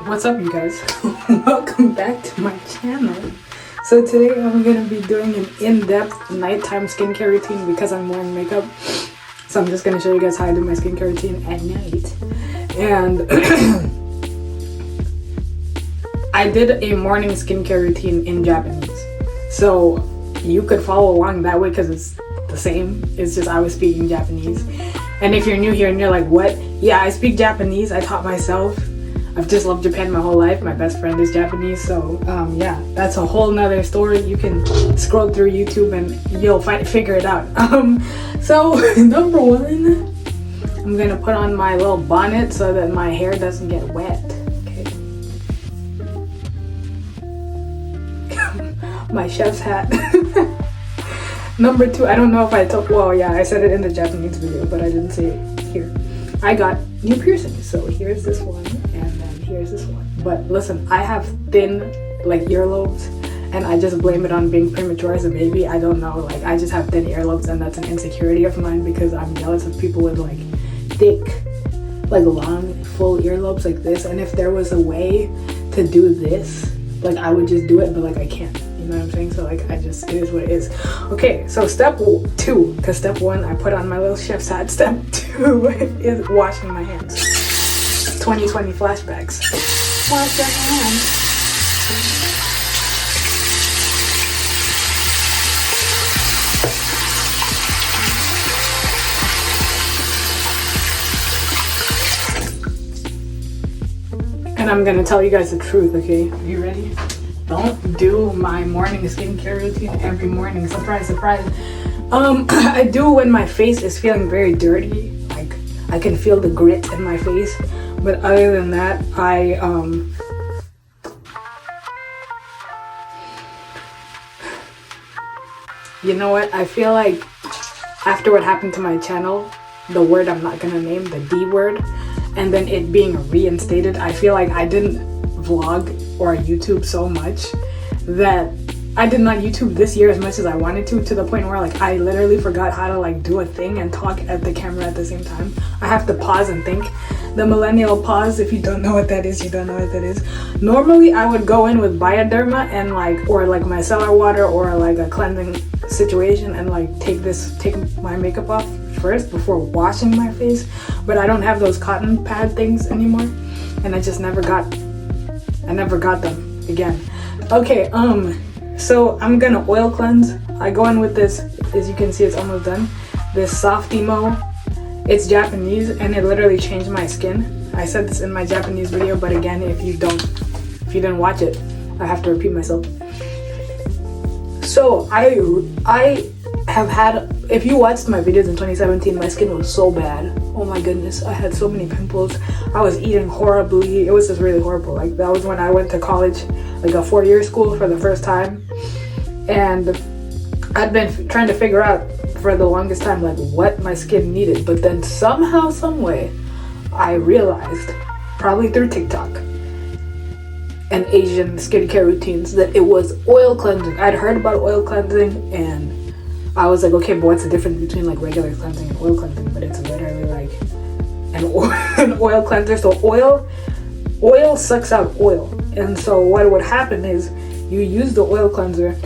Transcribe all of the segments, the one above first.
What's up, you guys? Welcome back to my channel. So today I'm going to be doing an in-depth nighttime skincare routine because I'm wearing makeup. So I'm just going to show you guys how I do my skincare routine at night. And I did a morning skincare routine in Japanese. So you could follow along that way because it's the same. It's just I was speaking Japanese. And if you're new here and you're like, what? Yeah, I speak Japanese. I taught myself. I've just loved Japan my whole life. My best friend is Japanese, so yeah, that's a whole nother story. You can scroll through YouTube and you'll figure it out. So number one, I'm gonna put on my little bonnet so that my hair doesn't get wet. Okay. My chef's hat. Number two, I don't know if I told. Well, yeah, I said it in the Japanese video, but I didn't say it here. I got new piercings, so here's this one. Here's this one. But listen, I have thin like earlobes and I just blame it on being premature as a baby. I don't know, like I just have thin earlobes and that's an insecurity of mine because I'm jealous of people with like thick, like long, full earlobes like this. And if there was a way to do this, like I would just do it, but like I can't. You know what I'm saying? So like it is what it is. Okay, so step two, because step one, I put on my little chef's hat. Step two is washing my hands. 2020 flashbacks. Wash your hands. And I'm gonna tell you guys the truth, okay? Are you ready? Don't do my morning skincare routine every morning. Surprise, surprise. I do when my face is feeling very dirty. Like I can feel the grit in my face. But other than that, you know what? I feel like after what happened to my channel, the word I'm not gonna name, the D word, and then it being reinstated, I feel like I didn't vlog or YouTube so much that I did not YouTube this year as much as I wanted to the point where like I literally forgot how to like do a thing and talk at the camera at the same time. I have to pause and think. The millennial pause, if you don't know what that is, you don't know what that is. Normally I would go in with Bioderma and like, or like micellar water or like a cleansing situation and like take my makeup off first before washing my face. But I don't have those cotton pad things anymore. And I just never got them again. Okay, so I'm gonna oil cleanse. I go in with this, as you can see it's almost done, this Softimo. It's Japanese and it literally changed my skin. I said this in my Japanese video, but again, if you didn't watch it, I have to repeat myself. So I have had, if you watched my videos in 2017, my skin was so bad. Oh my goodness, I had so many pimples. I was eating horribly. It was just really horrible. Like that was when I went to college, like a 4-year school for the first time. And I'd been trying to figure out for the longest time like what my skin needed, but then somehow, some way, I realized, probably through TikTok and Asian skincare routines, that it was oil cleansing. I'd heard about oil cleansing and I was like, okay, but what's the difference between like regular cleansing and oil cleansing? But it's literally like an oil cleanser. So oil sucks out oil, and so what would happen is you use the oil cleanser,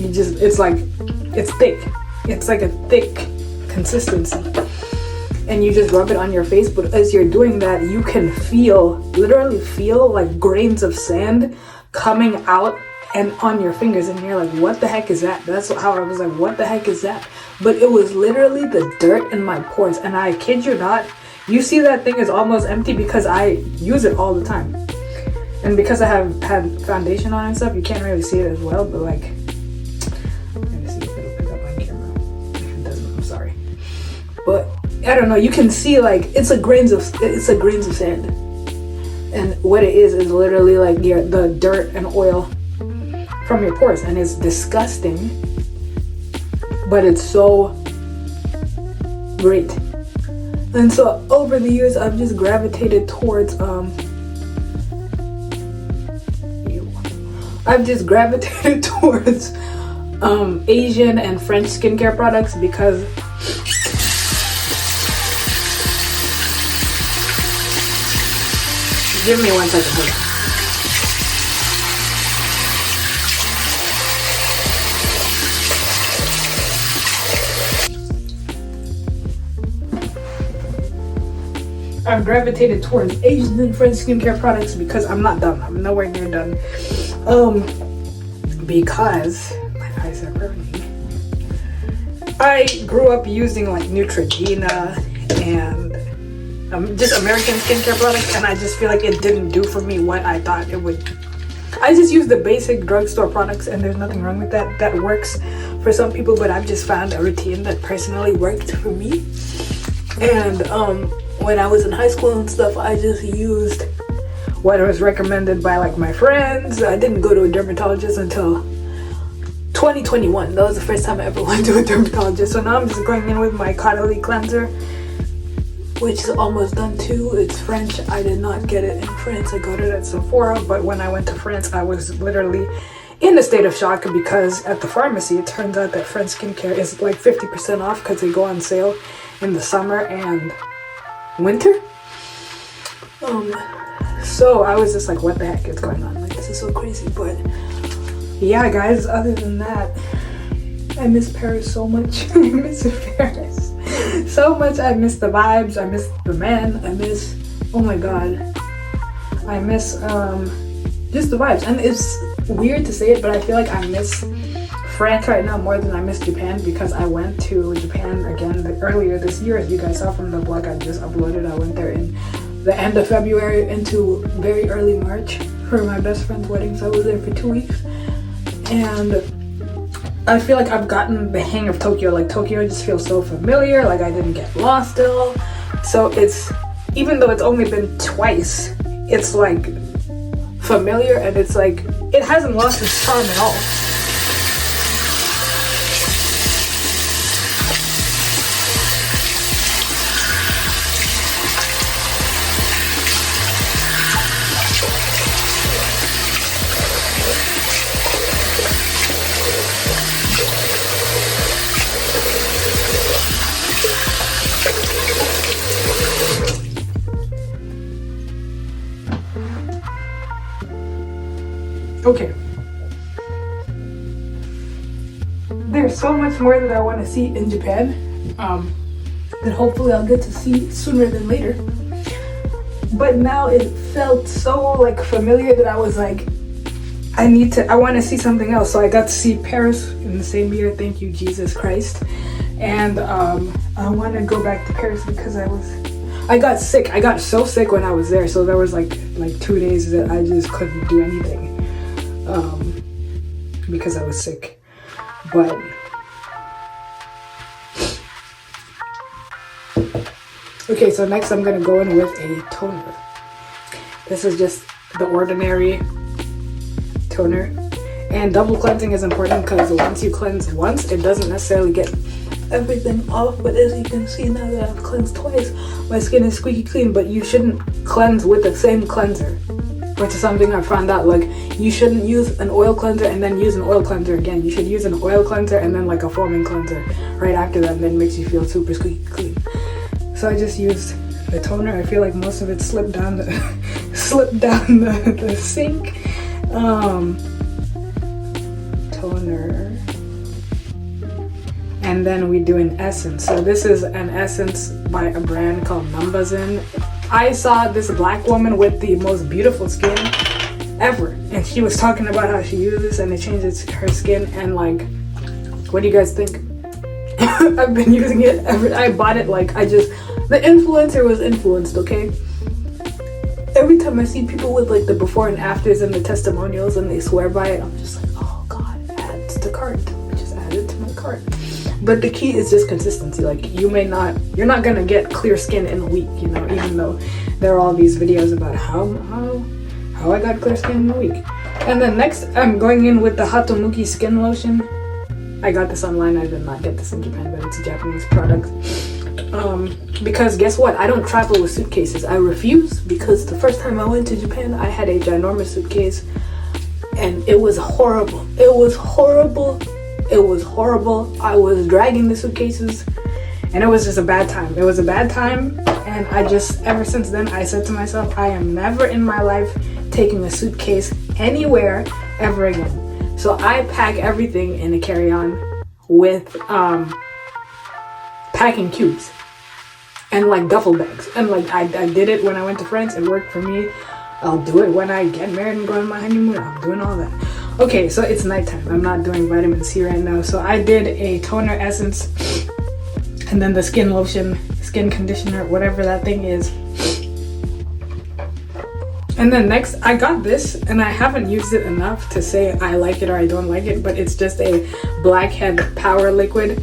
it's thick. It's like a thick consistency. And you just rub it on your face. But as you're doing that, you can literally feel like grains of sand coming out and on your fingers. And you're like, what the heck is that? That's how I was like, what the heck is that? But it was literally the dirt in my pores. And I kid you not, you see that thing is almost empty because I use it all the time. And because I have had foundation on and stuff, you can't really see it as well. But like, but I don't know, you can see like it's a grains of sand, and what it is literally like the dirt and oil from your pores, and it's disgusting, but it's so great. And so over the years I've just gravitated towards Asian and French skincare products because Give me 1 second. Hold on. I've gravitated towards Asian and French skincare products because I'm not done. I'm nowhere near done. Because my eyes are burning. I grew up using like Neutrogena and just American skincare products, and I just feel like it didn't do for me what I thought it would. I just use the basic drugstore products, and there's nothing wrong with that. That works for some people, but I've just found a routine that personally worked for me. And when I was in high school and stuff, I just used what was recommended by like my friends. I didn't go to a dermatologist until 2021. That was the first time I ever went to a dermatologist. So now I'm just going in with my Caudalie cleanser, which is almost done too. It's French. I did not get it in France. I got it at Sephora, but when I went to France, I was literally in a state of shock because at the pharmacy, it turns out that French skincare is like 50% off because they go on sale in the summer and winter. So I was just like, what the heck is going on? Like, this is so crazy. But yeah, guys, other than that, I miss Paris so much. I miss Paris so much. I miss the vibes. I miss the men. I miss, oh my god, I miss just the vibes. And it's weird to say it, but I feel like I miss France right now more than I miss Japan, because I went to Japan again earlier this year. As you guys saw from the vlog I just uploaded, I went there in the end of February into very early March for my best friend's wedding. So I was there for 2 weeks, and I feel like I've gotten the hang of Tokyo. Like, Tokyo just feels so familiar. Like, I didn't get lost still. So it's, even though it's only been twice, it's like familiar, and it's like, it hasn't lost its charm at all. Okay. There's so much more that I want to see in Japan, that hopefully I'll get to see sooner than later. But now it felt so like familiar that I was like, I want to see something else. So I got to see Paris in the same year. Thank you, Jesus Christ. And I want to go back to Paris because I got sick. I got so sick when I was there. So there was like 2 days that I just couldn't do anything. Because I was sick. But okay, so next I'm gonna go in with a toner. This is just the ordinary toner, and double cleansing is important because once you cleanse once, it doesn't necessarily get everything off. But as you can see, now that I've cleansed twice, my skin is squeaky clean. But you shouldn't cleanse with the same cleanser, which is something I found out. Like, you shouldn't use an oil cleanser and then use an oil cleanser again. You should use an oil cleanser and then like a foaming cleanser right after that, and then it makes you feel super squeaky clean. So I just used the toner. I feel like most of it slipped down the sink. Toner. And then we do an essence. So this is an essence by a brand called Numbazin. I saw this black woman with the most beautiful skin ever, and she was talking about how she uses and it changes her skin. And like, what do you guys think? I've been using it ever. I bought it like, the influencer was influenced, okay? Every time I see people with like the before and afters and the testimonials and they swear by it, I'm just like, oh god, add to the cart. Just add it to my cart. But the key is just consistency. Like, you're not gonna get clear skin in a week, you know, even though there are all these videos about how I got clear skin in a week. And then next, I'm going in with the Tumiyukii skin lotion. I got this online. I did not get this in Japan, but it's a Japanese product. Because guess what? I don't travel with suitcases. I refuse, because the first time I went to Japan, I had a ginormous suitcase, and it was horrible. It was horrible. It was horrible. I was dragging the suitcases, And it was just a bad time. It was a bad time, and I just, ever since then, I said to myself, I am never in my life taking a suitcase anywhere ever again. So I pack everything in a carry-on with packing cubes and like duffel bags. And like I did it when I went to France. It worked for me. I'll do it when I get married and go on my honeymoon. I'm doing all that. Okay, so it's nighttime. I'm not doing vitamin C right now. So I did a toner, essence, and then the skin lotion, skin conditioner, whatever that thing is. And then next, I got this, and I haven't used it enough to say I like it or I don't like it, but it's just a blackhead power liquid.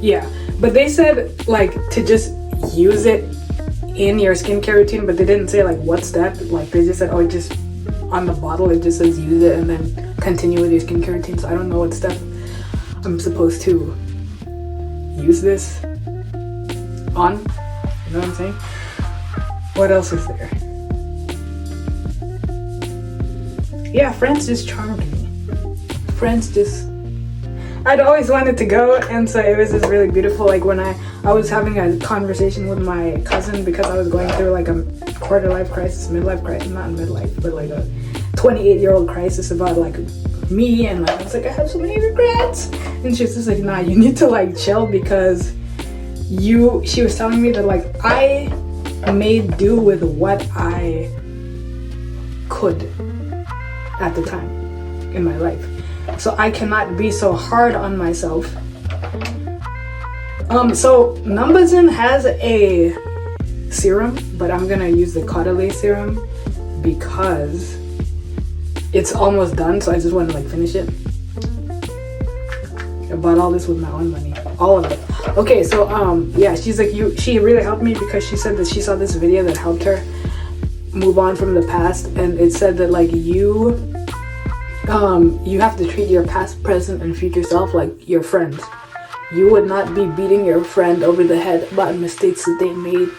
Yeah, but they said like to just use it in your skincare routine, but they didn't say like what step. Like they just said, oh, just on the bottle it just says use it and then continue with your skincare routine. So I don't know what step I'm supposed to use this on. You know what I'm saying? What else is there? Yeah, France just charmed me. France just, I'd always wanted to go, and so it was just really beautiful. Like when I was having a conversation with my cousin because I was going through like a quarter life crisis, midlife crisis, not midlife, but like a 28-year-old crisis about like me, and like I was like, I have so many regrets, and she was just like, nah, you need to like chill, because she was telling me that like I made do with what I could at the time in my life. So I cannot be so hard on myself. So Numbazin has a serum, but I'm gonna use the Caudalie serum because it's almost done, so I just want to like finish it. I bought all this with my own money, all of it. Okay, so yeah, she's like, she really helped me because she said that she saw this video that helped her move on from the past, and it said that like you have to treat your past, present, and future self like your friends. You would not be beating your friend over the head about mistakes that they made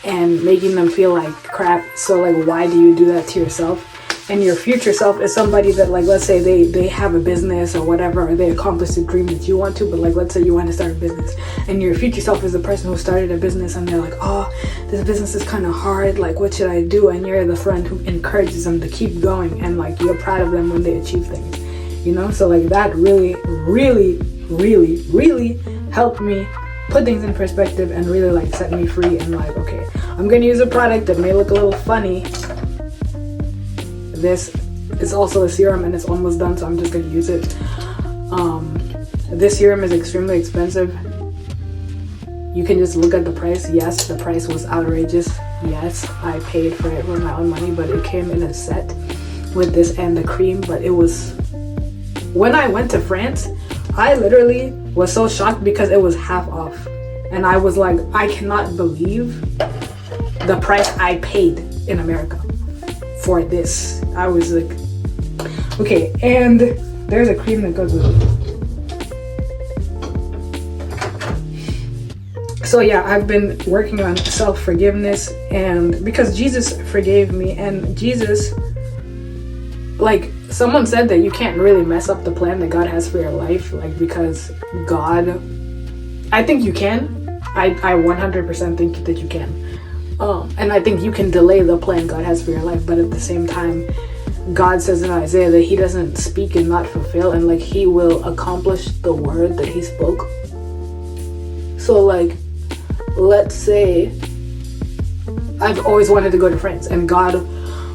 and making them feel like crap. So like, why do you do that to yourself? And your future self is somebody that like, let's say they have a business or whatever, or they accomplished a dream that you want to, but like let's say you want to start a business, and your future self is the person who started a business, and they're like, oh, this business is kind of hard, like what should I do? And you're the friend who encourages them to keep going, and like you're proud of them when they achieve things, you know? So like that really helped me put things in perspective and really like set me free, and like, okay, I'm gonna use a product that may look a little funny. This is also a serum and it's almost done, so I'm just gonna use it. This serum is extremely expensive. You can just look at the price. Yes, the price was outrageous. Yes, I paid for it with my own money, but it came in a set with this and the cream. But it was, when I went to France, I literally was so shocked because it was half off, and I was like, I cannot believe the price I paid in America for this. I was like, okay, and there's a cream that goes with it. So yeah, I've been working on self-forgiveness, and because Jesus forgave me, and Jesus, like someone said that you can't really mess up the plan that God has for your life, like because God, I think you can. I 100% think that you can. And I think you can delay the plan God has for your life, but at the same time, God says in Isaiah that he doesn't speak and not fulfill, and like he will accomplish the word that he spoke. So like, let's say I've always wanted to go to France, and God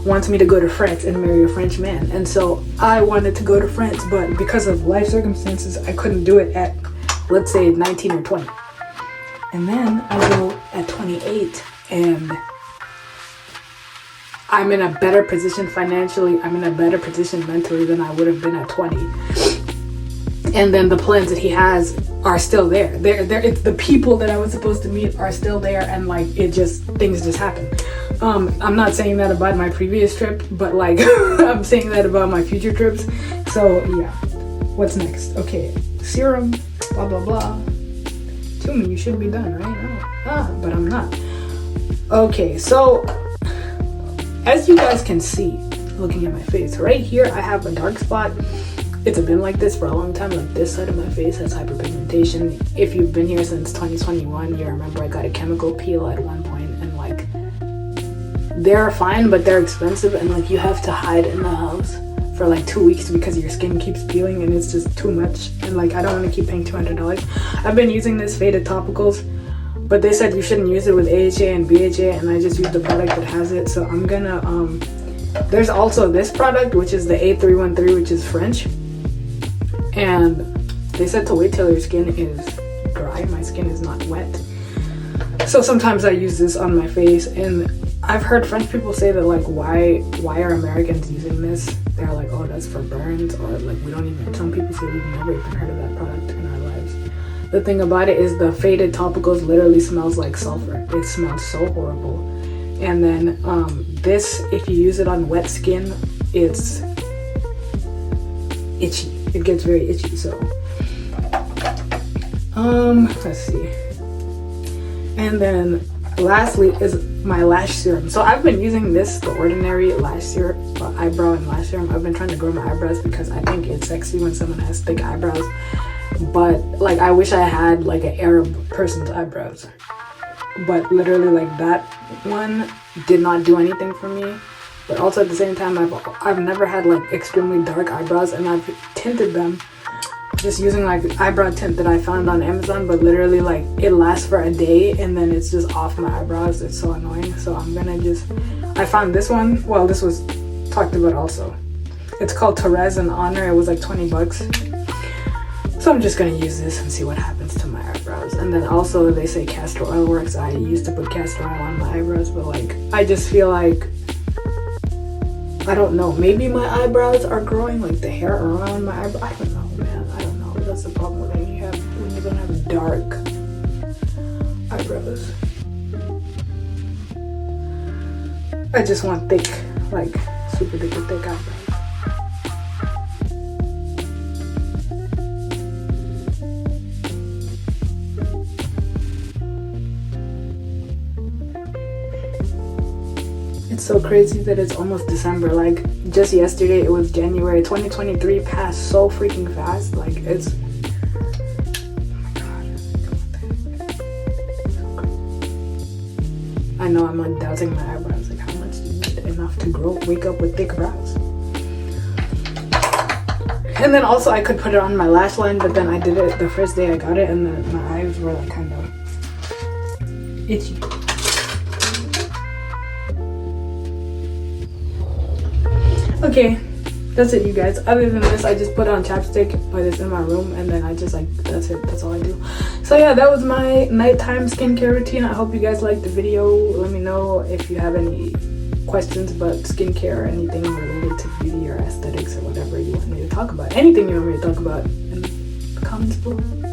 wants me to go to France and marry a French man, and so I wanted to go to France, but because of life circumstances I couldn't do it at, let's say, 19 or 20. And then I go at 28, and I'm in a better position financially, I'm in a better position mentally than I would have been at 20. And then the plans that he has are still there. It's the people that I was supposed to meet are still there, and like things just happen. I'm not saying that about my previous trip, but like I'm saying that about my future trips. So yeah, what's next? Okay, serum, blah blah blah. Tumi, you should be done, right? But I'm not. Okay, so as you guys can see, looking at my face right here, I have a dark spot it's been like this for a long time. Like this side of my face has hyperpigmentation. If you've been here since 2021, you remember I got a chemical peel at one point, and like they're fine, but they're expensive, and like you have to hide in the house for like 2 weeks because your skin keeps peeling and it's just too much, and like I don't want to keep paying $200. I've been using this Faded topicals, but they said you shouldn't use it with AHA and BHA, and I just used the product that has it. So I'm gonna there's also this product, which is the A313, which is French, and they said to wait till your skin is dry. My skin is not wet, so sometimes I use this on my face. And I've heard French people say that like, why are Americans using this? They're like, oh, that's for burns, or like we don't even, some people say we've never even heard of that product in our lives. The thing about it is the Faded topicals literally smells like sulfur. It smells so horrible. And then this, if you use it on wet skin, it's itchy. It gets very itchy. So let's see. And then lastly is my lash serum. So I've been using this, the Ordinary lash serum, eyebrow and lash serum. I've been trying to grow my eyebrows because I think it's sexy when someone has thick eyebrows, but like I wish I had like an Arab person's eyebrows. But literally like that one did not do anything for me. But also at the same time, I've never had like extremely dark eyebrows, and I've tinted them just using like eyebrow tint that I found on Amazon, but literally like it lasts for a day and then it's just off my eyebrows. It's so annoying. So I'm gonna I found this one. Well, this was talked about also. It's called Therese in Honor. It was like 20 bucks. So I'm just gonna use this and see what happens to my eyebrows. And then also they say castor oil works. I used to put castor oil on my eyebrows, but like I just feel like, I don't know, maybe my eyebrows are growing, like the hair around my eyebrow. I don't know, man. I don't know. That's the problem when you don't have dark eyebrows. I just want thick, like super duper thick eyebrows. It's so crazy that it's almost December. Like just yesterday it was January. 2023 passed so freaking fast. Like it's, oh my god. I know I'm undoubting my eyebrows. Like how much do you need enough to wake up with thick brows? And then also I could put it on my lash line, but then I did it the first day I got it, and then my eyes were like kind of itchy. Okay, that's it, you guys. Other than this, I just put on chapstick, but it's in my room, and then I just like, that's it. That's all I do. So yeah, that was my nighttime skincare routine. I hope you guys liked the video. Let me know if you have any questions about skincare or anything related to beauty or aesthetics or whatever you want me to talk about. Anything you want me to talk about in the comments below.